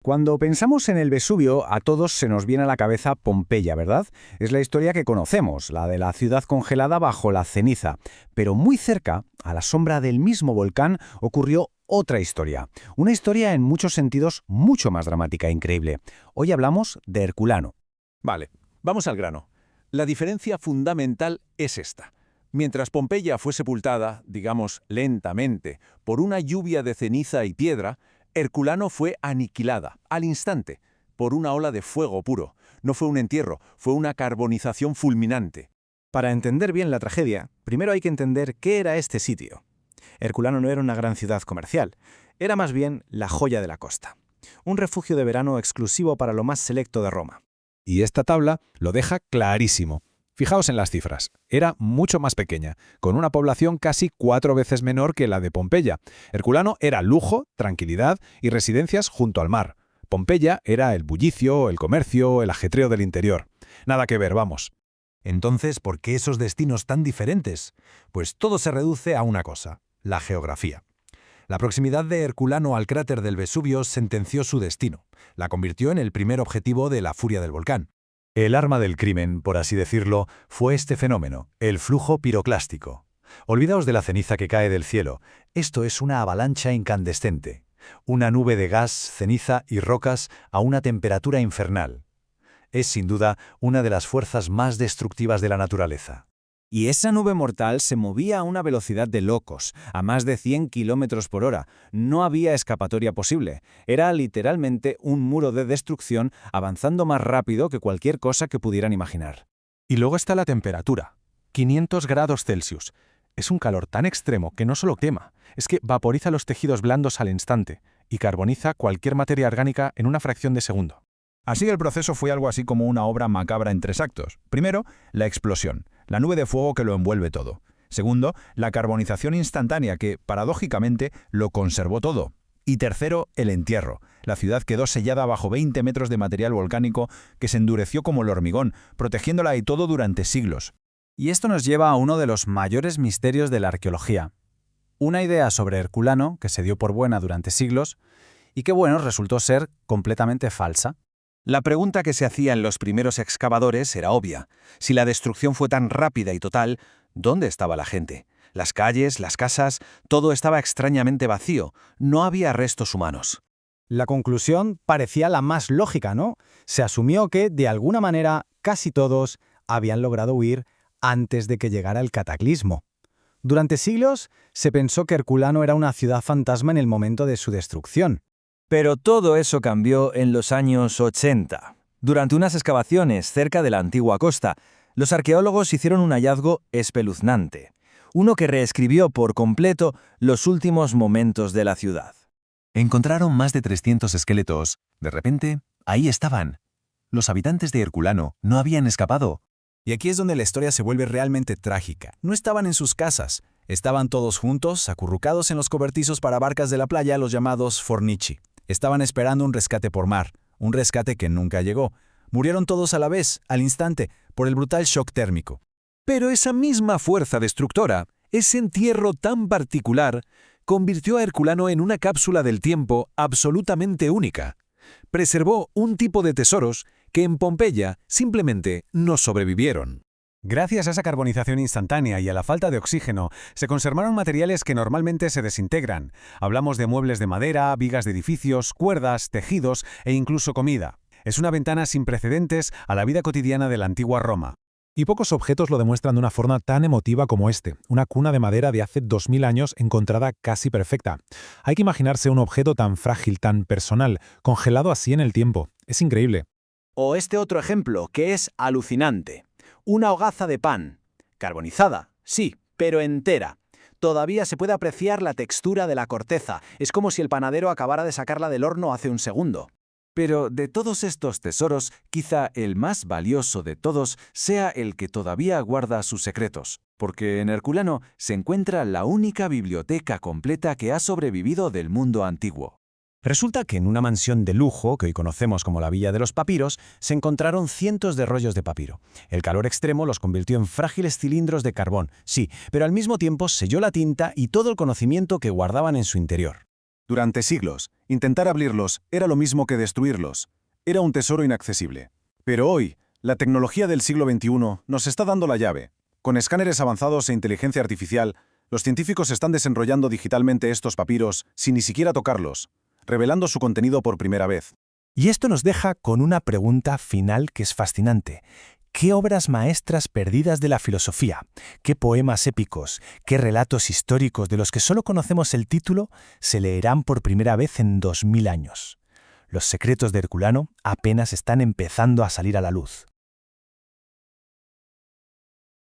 Cuando pensamos en el Vesubio, a todos se nos viene a la cabeza Pompeya, ¿verdad? Es la historia que conocemos, la de la ciudad congelada bajo la ceniza. Pero muy cerca, a la sombra del mismo volcán, ocurrió otra historia. Una historia en muchos sentidos mucho más dramática e increíble. Hoy hablamos de Herculano. Vale, vamos al grano. La diferencia fundamental es esta. Mientras Pompeya fue sepultada, digamos lentamente, por una lluvia de ceniza y piedra, Herculano fue aniquilada, al instante, por una ola de fuego puro. No fue un entierro, fue una carbonización fulminante. Para entender bien la tragedia, primero hay que entender qué era este sitio. Herculano no era una gran ciudad comercial, era más bien la joya de la costa. Un refugio de verano exclusivo para lo más selecto de Roma. Y esta tabla lo deja clarísimo. Fijaos en las cifras. Era mucho más pequeña, con una población casi 4 veces menor que la de Pompeya. Herculano era lujo, tranquilidad y residencias junto al mar. Pompeya era el bullicio, el comercio, el ajetreo del interior. Nada que ver, vamos. Entonces, ¿por qué esos destinos tan diferentes? Pues todo se reduce a una cosa: la geografía. La proximidad de Herculano al cráter del Vesubio sentenció su destino. La convirtió en el primer objetivo de la furia del volcán. El arma del crimen, por así decirlo, fue este fenómeno, el flujo piroclástico. Olvidaos de la ceniza que cae del cielo. Esto es una avalancha incandescente. Una nube de gas, ceniza y rocas a una temperatura infernal. Es sin duda una de las fuerzas más destructivas de la naturaleza. Y esa nube mortal se movía a una velocidad de locos, a más de 100 kilómetros por hora. No había escapatoria posible. Era literalmente un muro de destrucción avanzando más rápido que cualquier cosa que pudieran imaginar. Y luego está la temperatura. 500 grados Celsius. Es un calor tan extremo que no solo quema, es que vaporiza los tejidos blandos al instante y carboniza cualquier materia orgánica en una fracción de segundo. Así que el proceso fue algo así como una obra macabra en 3 actos. Primero, la explosión, la nube de fuego que lo envuelve todo. Segundo, la carbonización instantánea que, paradójicamente, lo conservó todo. Y tercero, el entierro. La ciudad quedó sellada bajo 20 metros de material volcánico que se endureció como el hormigón, protegiéndola y todo durante siglos. Y esto nos lleva a uno de los mayores misterios de la arqueología. Una idea sobre Herculano que se dio por buena durante siglos y que, bueno, resultó ser completamente falsa. La pregunta que se hacían los primeros excavadores era obvia. Si la destrucción fue tan rápida y total, ¿dónde estaba la gente? Las calles, las casas, todo estaba extrañamente vacío. No había restos humanos. La conclusión parecía la más lógica, ¿no? Se asumió que, de alguna manera, casi todos habían logrado huir antes de que llegara el cataclismo. Durante siglos se pensó que Herculano era una ciudad fantasma en el momento de su destrucción. Pero todo eso cambió en los años 80. Durante unas excavaciones cerca de la antigua costa, los arqueólogos hicieron un hallazgo espeluznante, uno que reescribió por completo los últimos momentos de la ciudad. Encontraron más de 300 esqueletos. De repente, ahí estaban. Los habitantes de Herculano no habían escapado. Y aquí es donde la historia se vuelve realmente trágica. No estaban en sus casas. Estaban todos juntos, acurrucados en los cobertizos para barcas de la playa, los llamados fornici. Estaban esperando un rescate por mar, un rescate que nunca llegó. Murieron todos a la vez, al instante, por el brutal shock térmico. Pero esa misma fuerza destructora, ese entierro tan particular, convirtió a Herculano en una cápsula del tiempo absolutamente única. Preservó un tipo de tesoros que en Pompeya simplemente no sobrevivieron. Gracias a esa carbonización instantánea y a la falta de oxígeno, se conservaron materiales que normalmente se desintegran. Hablamos de muebles de madera, vigas de edificios, cuerdas, tejidos e incluso comida. Es una ventana sin precedentes a la vida cotidiana de la antigua Roma. Y pocos objetos lo demuestran de una forma tan emotiva como este, una cuna de madera de hace 2000 años encontrada casi perfecta. Hay que imaginarse un objeto tan frágil, tan personal, congelado así en el tiempo. Es increíble. O este otro ejemplo, que es alucinante. Una hogaza de pan. Carbonizada, sí, pero entera. Todavía se puede apreciar la textura de la corteza. Es como si el panadero acabara de sacarla del horno hace un segundo. Pero de todos estos tesoros, quizá el más valioso de todos sea el que todavía guarda sus secretos, porque en Herculano se encuentra la única biblioteca completa que ha sobrevivido del mundo antiguo. Resulta que en una mansión de lujo, que hoy conocemos como la Villa de los Papiros, se encontraron cientos de rollos de papiro. El calor extremo los convirtió en frágiles cilindros de carbón, sí, pero al mismo tiempo selló la tinta y todo el conocimiento que guardaban en su interior. Durante siglos, intentar abrirlos era lo mismo que destruirlos. Era un tesoro inaccesible. Pero hoy, la tecnología del siglo XXI nos está dando la llave. Con escáneres avanzados e inteligencia artificial, los científicos están desenrollando digitalmente estos papiros sin ni siquiera tocarlos, revelando su contenido por primera vez. Y esto nos deja con una pregunta final que es fascinante. ¿Qué obras maestras perdidas de la filosofía, qué poemas épicos, qué relatos históricos de los que solo conocemos el título se leerán por primera vez en 2000 años? Los secretos de Herculano apenas están empezando a salir a la luz.